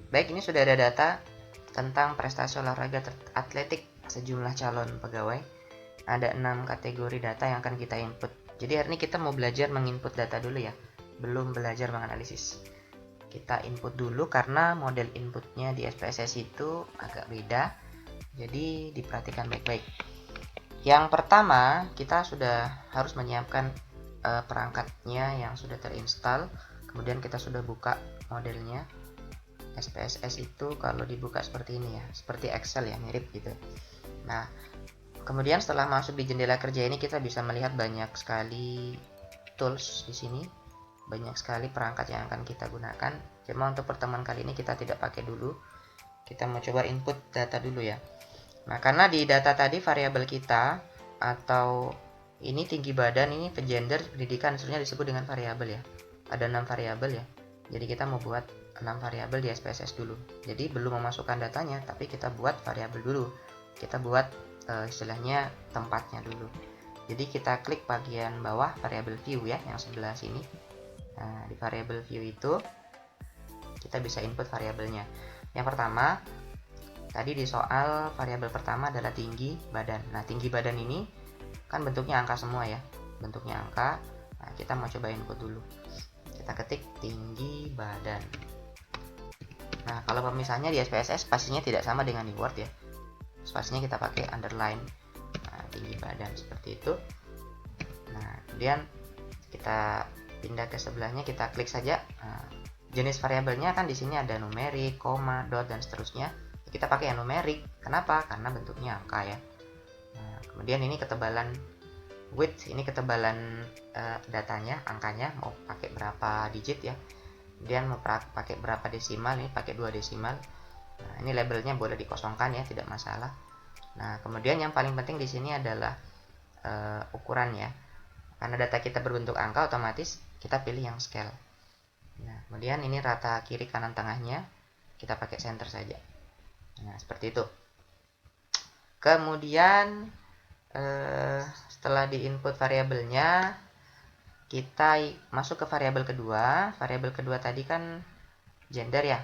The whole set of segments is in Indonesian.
Baik, ini sudah ada data tentang prestasi olahraga atletik sejumlah calon pegawai. Ada 6 kategori data yang akan kita input. Jadi hari ini kita mau belajar menginput data dulu ya, belum belajar menganalisis. Kita input dulu karena model inputnya di SPSS itu agak beda, jadi diperhatikan baik-baik. Yang pertama, kita sudah harus menyiapkan perangkatnya yang sudah terinstall. Kemudian kita sudah buka modelnya. SPSS itu kalau dibuka seperti ini ya, seperti Excel ya, mirip gitu. Nah, kemudian setelah masuk di jendela kerja ini kita bisa melihat banyak sekali tools di sini, banyak sekali perangkat yang akan kita gunakan. Cuma untuk pertemuan kali ini kita tidak pakai dulu. Kita mau coba input data dulu ya. Nah, karena di data tadi variabel kita atau ini tinggi badan, ini gender, pendidikan, sebenarnya disebut dengan variabel ya. Ada 6 variabel ya. Jadi kita mau buat 6 variabel di SPSS dulu. Jadi belum memasukkan datanya, tapi kita buat variabel dulu. Kita buat istilahnya tempatnya dulu. Jadi kita klik bagian bawah variabel view ya, yang sebelah sini. Nah, di variabel view itu kita bisa input variabelnya. Yang pertama, tadi di soal variabel pertama adalah tinggi badan. Nah, tinggi badan ini kan bentuknya angka semua ya. Bentuknya angka. Nah, kita mau coba input dulu. Kita ketik tinggi badan. Nah, kalau pemisahnya di SPSS pastinya tidak sama dengan di Word ya. Spasinya kita pakai underline. Nah, tinggi badan seperti itu. Nah, kemudian kita pindah ke sebelahnya, kita klik saja. Nah, jenis variabelnya kan di sini ada numerik, koma, dot, dan seterusnya. Kita pakai yang numerik. Kenapa? Karena bentuknya angka ya. Nah, kemudian ini ketebalan width, ini ketebalan datanya, angkanya mau pakai berapa digit ya. Kemudian mau pakai berapa desimal, ini pakai 2 desimal. Nah, ini labelnya boleh dikosongkan ya, tidak masalah. Nah, kemudian yang paling penting di sini adalah ukuran ya. Karena data kita berbentuk angka, otomatis kita pilih yang scale. Nah, kemudian ini rata kiri kanan tengahnya, kita pakai center saja. Nah, seperti itu. Kemudian setelah di input variabelnya, kita masuk ke variabel kedua. Variabel kedua tadi kan gender ya.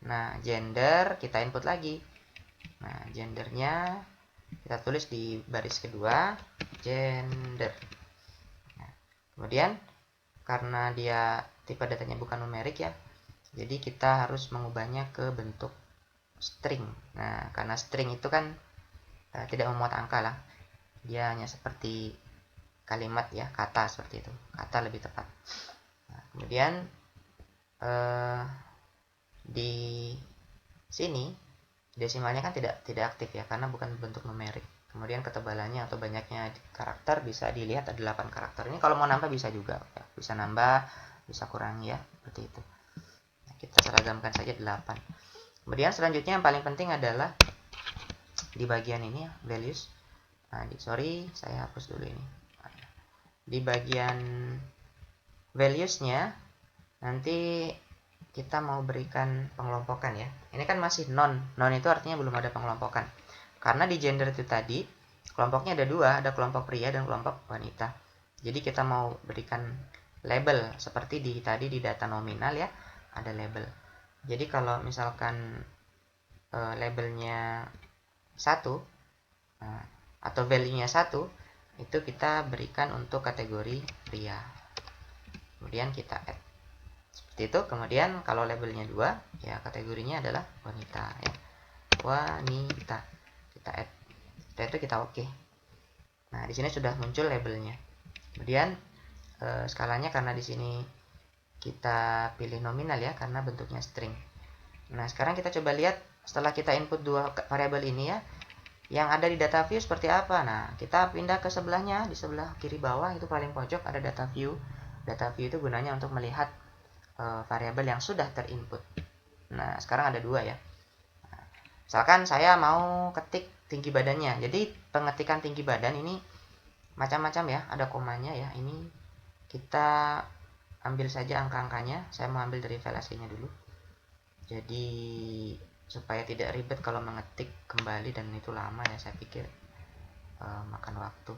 Nah, gender kita input lagi. Nah, gendernya kita tulis di baris kedua, gender. Nah, kemudian karena dia tipe datanya bukan numerik ya, jadi kita harus mengubahnya ke bentuk string. Nah, karena string itu kan tidak memuat angka lah, dia hanya seperti kalimat ya, kata seperti itu, kata lebih tepat. Nah, kemudian di sini desimalnya kan tidak aktif ya, karena bukan bentuk numerik. Kemudian ketebalannya atau banyaknya karakter bisa dilihat ada 8 karakter. Ini kalau mau nambah bisa juga ya. Bisa nambah, bisa kurangi ya, seperti itu. Nah, kita seragamkan saja 8. Kemudian selanjutnya yang paling penting adalah di bagian ini ya, values. Nah, sorry, saya hapus dulu ini. Di bagian valuesnya nanti kita mau berikan pengelompokan ya. Ini kan masih non. Non itu artinya belum ada pengelompokan. Karena di gender itu tadi kelompoknya ada 2, ada kelompok pria dan kelompok wanita. Jadi kita mau berikan label seperti di tadi di data nominal ya, ada label. Jadi kalau misalkan labelnya 1 atau value-nya 1, itu kita berikan untuk kategori pria. Kemudian kita add seperti itu. Kemudian kalau labelnya 2 ya, kategorinya adalah wanita ya, wanita. Kita add, setelah itu kita oke. Nah, di sini sudah muncul labelnya. Kemudian skalanya karena di sini kita pilih nominal ya, karena bentuknya string. Nah, sekarang kita coba lihat setelah kita input 2 variabel ini ya, yang ada di data view seperti apa. Nah, kita pindah ke sebelahnya, di sebelah kiri bawah itu paling pojok ada data view. Data view itu gunanya untuk melihat variabel yang sudah terinput. Nah, sekarang ada 2 ya. Nah, misalkan saya mau ketik tinggi badannya. Jadi pengetikan tinggi badan ini macam-macam ya, ada komanya ya. Ini kita ambil saja angka-angkanya. Saya mau ambil dari file aslinya dulu. Jadi supaya tidak ribet kalau mengetik kembali, dan itu lama ya, saya pikir makan waktu.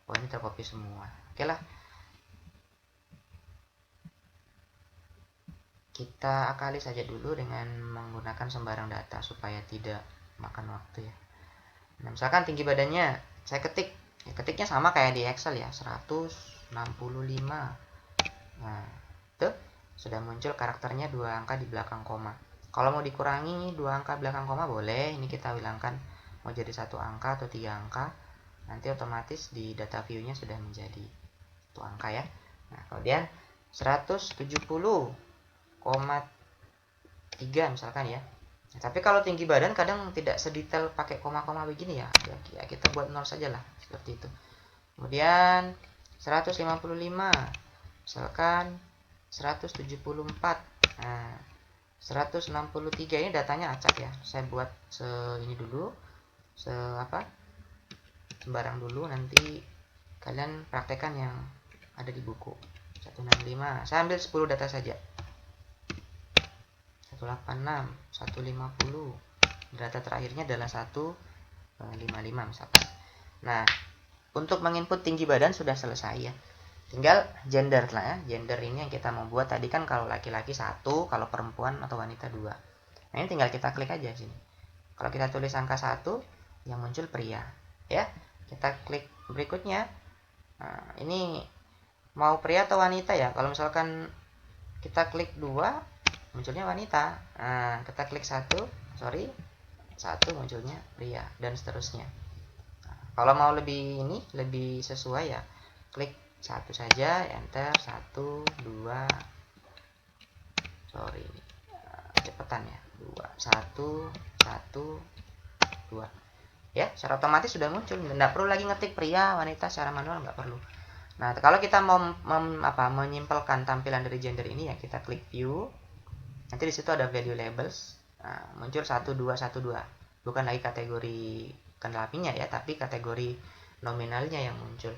Oh, ini tercopy semua. Oke lah. kita akali saja dulu dengan menggunakan sembarang data supaya tidak makan waktu ya. Nah, misalkan tinggi badannya saya ketik, ya ketiknya sama kayak di Excel ya, 165. Nah, itu sudah muncul karakternya 2 angka di belakang koma. Kalau mau dikurangi 2 angka belakang koma boleh, ini kita bilangkan mau jadi 1 angka atau 3 angka. Nanti otomatis di data view-nya sudah menjadi 1 angka ya. Nah, kemudian 170,3 misalkan ya. Nah, tapi kalau tinggi badan kadang tidak sedetail pakai koma-koma begini ya. Ya kita buat 0 saja lah, seperti itu. Kemudian 155 misalkan 174. Nah, 163 ini datanya acak ya. Saya buat ini dulu, sembarang dulu, nanti kalian praktekkan yang ada di buku. 165. Saya ambil 10 data saja. 186, 150. Data terakhirnya adalah 155 misalkan. Nah, untuk menginput tinggi badan sudah selesai ya. Tinggal gender lah ya. Gender ini yang kita mau buat. Tadi kan kalau laki-laki 1, kalau perempuan atau wanita 2. Nah, ini tinggal kita klik aja sini. Kalau kita tulis angka 1, yang muncul pria. Ya, kita klik berikutnya. Nah, ini mau pria atau wanita ya. Kalau misalkan kita klik 2, munculnya wanita. Nah, kita klik 1 munculnya pria, dan seterusnya. Nah, kalau mau lebih sesuai ya, klik 1 saja, enter. 1, 2, cepetan ya, 2, 1, 1, 2 ya, secara otomatis sudah muncul, nggak perlu lagi ngetik pria wanita secara manual, nggak perlu. Nah, kalau kita mau menyimpelkan tampilan dari gender ini ya, kita klik view. Nanti di situ ada value labels. Nah, muncul 1, 2, 1, 2. Bukan lagi kategori kelaminnya ya, tapi kategori nominalnya yang muncul.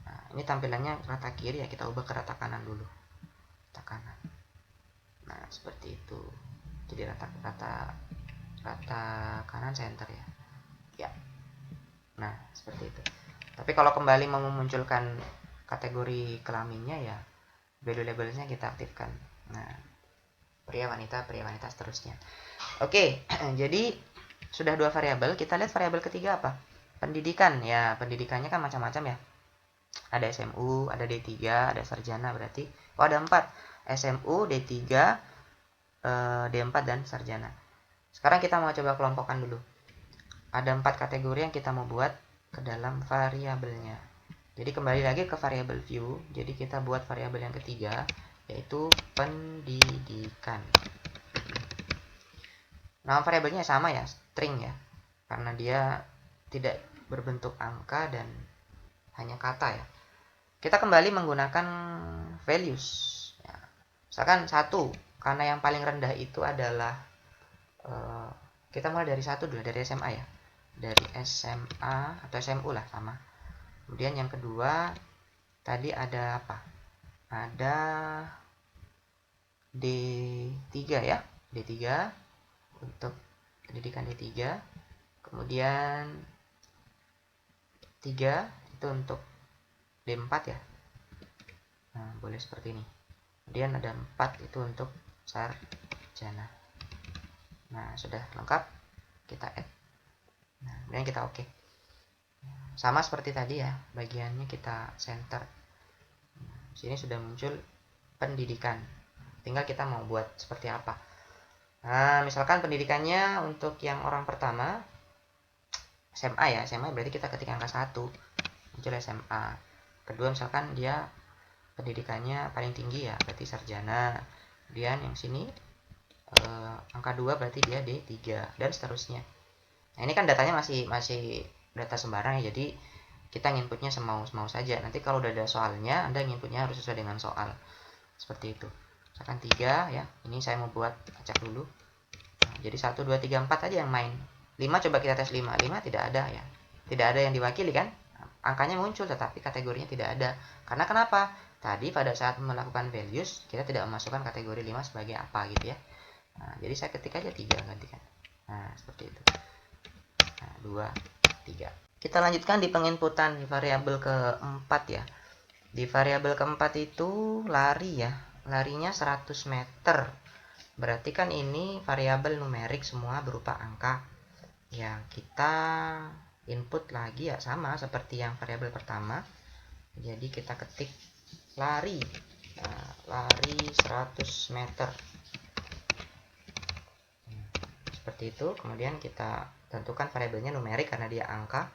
Nah, ini tampilannya rata kiri ya, kita ubah ke rata kanan dulu. Rata kanan. Nah, seperti itu. Jadi rata kanan center ya. Ya. Nah, seperti itu. Tapi kalau kembali mau memunculkan kategori kelaminnya ya, value labelsnya kita aktifkan. Nah, pria wanita seterusnya. Oke, jadi sudah 2 variabel. Kita lihat variabel ketiga apa? Pendidikan ya. Pendidikannya kan macam-macam ya. Ada SMU, ada D3, ada sarjana, berarti ada 4. SMU, D3, D4 dan sarjana. Sekarang kita mau coba kelompokkan dulu. Ada 4 kategori yang kita mau buat ke dalam variabelnya. Jadi kembali lagi ke variabel view. Jadi kita buat variabel yang ketiga, yaitu pendidikan. Nama variabelnya sama ya, string ya, karena dia tidak berbentuk angka dan hanya kata ya. Kita kembali menggunakan values ya. Misalkan 1, karena yang paling rendah itu adalah kita mulai dari 1 dulu, dari SMA ya, dari SMA atau SMU lah, sama. Kemudian yang kedua tadi ada apa? Ada D3 ya, D3 untuk pendidikan D3. Kemudian 3 itu untuk D4 ya. Nah, boleh seperti ini. Kemudian ada 4 itu untuk sarjana. Nah, sudah lengkap, kita add. Nah, kemudian kita oke. Sama seperti tadi ya, bagiannya kita center. Sini sudah muncul pendidikan. Tinggal kita mau buat seperti apa. Nah, misalkan pendidikannya untuk yang orang pertama SMA ya. SMA berarti kita ketik angka 1, muncul SMA. Kedua misalkan dia pendidikannya paling tinggi ya, berarti sarjana. Kemudian yang sini angka 2 berarti dia D3 dan seterusnya. Nah, ini kan datanya masih data sembarang ya, jadi kita nginputnya semau saja. Nanti kalau udah ada soalnya, Anda nginputnya harus sesuai dengan soal. Seperti itu. Misalkan 3 ya, ini saya mau buat acak dulu. Nah, jadi 1, 2, 3, 4 aja yang main. 5 coba kita tes 5. 5 tidak ada ya. Tidak ada yang diwakili kan? Angkanya muncul tetapi kategorinya tidak ada. Karena kenapa? Tadi pada saat melakukan values, kita tidak memasukkan kategori 5 sebagai apa gitu ya. Nah, jadi saya ketik aja 3 gantikan. Nah, seperti itu. Nah, 2, 3. Kita lanjutkan di penginputan di variabel keempat ya. Di variabel keempat itu lari ya. larinya 100 meter. Berarti kan ini variabel numerik semua berupa angka. Ya, kita input lagi ya sama seperti yang variabel pertama. Jadi kita ketik lari. Nah, lari 100 meter. Seperti itu. Kemudian kita tentukan variabelnya numerik karena dia angka.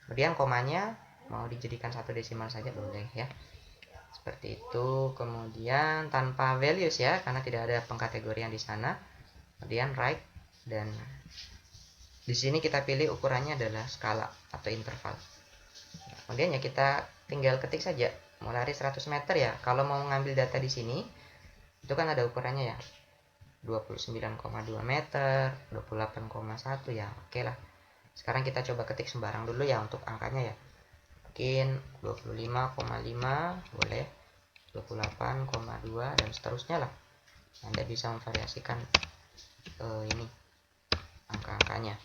Kemudian komanya mau dijadikan 1 desimal saja boleh ya. Seperti itu. Kemudian tanpa values ya, karena tidak ada pengkategorian di sana. Kemudian right, dan di sini kita pilih ukurannya adalah skala atau interval. Kemudian ya kita tinggal ketik saja mau lari 100 meter ya. Kalau mau ngambil data di sini itu kan ada ukurannya ya, 29,2 meter, 28,1 ya. Oke lah. Sekarang kita coba ketik sembarang dulu ya untuk angkanya ya. Mungkin 25,5 boleh, 28,2 dan seterusnya lah. Anda bisa memvariasikan ini angka-angkanya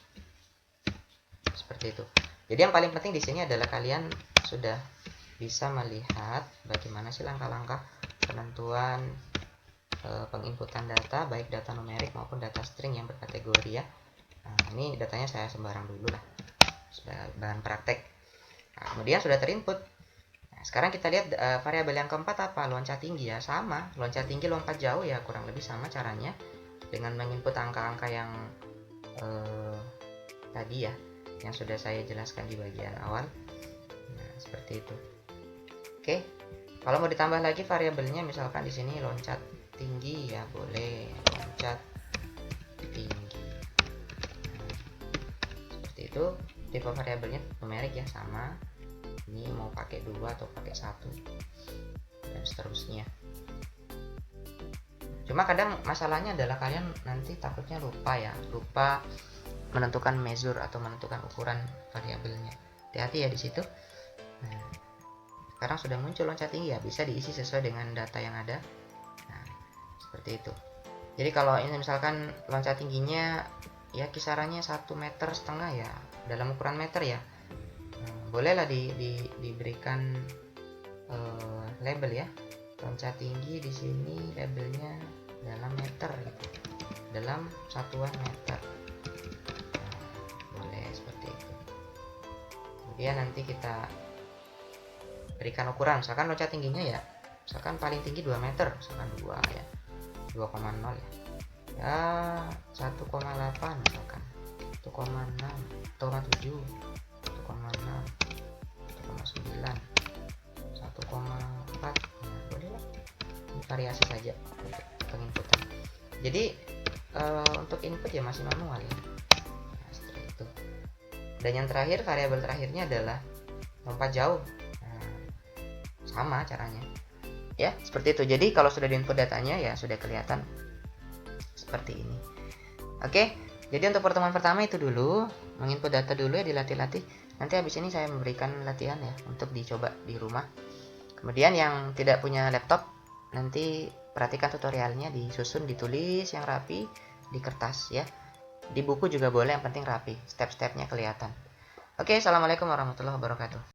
seperti itu. Jadi yang paling penting di sini adalah kalian sudah bisa melihat bagaimana sih langkah-langkah penentuan penginputan data, baik data numerik maupun data string yang berkategori ya. Nah, ini datanya saya sembarang dulu lah sebagai bahan praktek. Nah, kemudian sudah terinput. Nah, sekarang kita lihat variabel yang keempat apa? Loncat tinggi ya, sama. Loncat tinggi, lompat jauh ya, kurang lebih sama caranya dengan menginput angka-angka yang tadi ya, yang sudah saya jelaskan di bagian awal. Nah, seperti itu. Oke. Kalau mau ditambah lagi variabelnya, misalkan di sini loncat tinggi ya, boleh loncat tinggi. Nah, seperti itu. Tipe variabelnya numerik ya, sama. Ini mau pakai 2 atau pakai 1 dan seterusnya. Cuma kadang masalahnya adalah kalian nanti takutnya lupa menentukan measure atau menentukan ukuran variabelnya. Hati-hati ya di situ. Nah, sekarang sudah muncul loncat tinggi ya, bisa diisi sesuai dengan data yang ada. Nah, seperti itu. Jadi kalau ini misalkan loncat tingginya ya kisarannya 1,5 meter ya, dalam ukuran meter ya. Bolehlah diberikan label ya. Loncat tinggi di sini labelnya dalam meter gitu. Dalam satuan meter. Nah, boleh seperti itu. Kemudian nanti kita berikan ukuran, misalkan loncat tingginya ya, misalkan paling tinggi 2 meter, misalkan 2 ya. 2,0 ya. Ya 1,8 misalkan. 1,6, 1,7, 1,6, 1,9, 1,4. Nah, boleh lah. Ini variasi saja untuk penginputan. Jadi untuk input ya masih manual ya. Nah, seperti itu. Dan yang terakhir, variabel terakhirnya adalah lompat jauh. Nah, sama caranya. Ya, seperti itu. Jadi kalau sudah diinput datanya ya sudah kelihatan seperti ini. Oke. Jadi untuk pertemuan pertama itu dulu, menginput data dulu ya, dilatih-latih. Nanti habis ini saya memberikan latihan ya untuk dicoba di rumah. Kemudian yang tidak punya laptop, nanti perhatikan tutorialnya, disusun, ditulis yang rapi di kertas ya. Di buku juga boleh, yang penting rapi, step-stepnya kelihatan. Oke, assalamualaikum warahmatullahi wabarakatuh.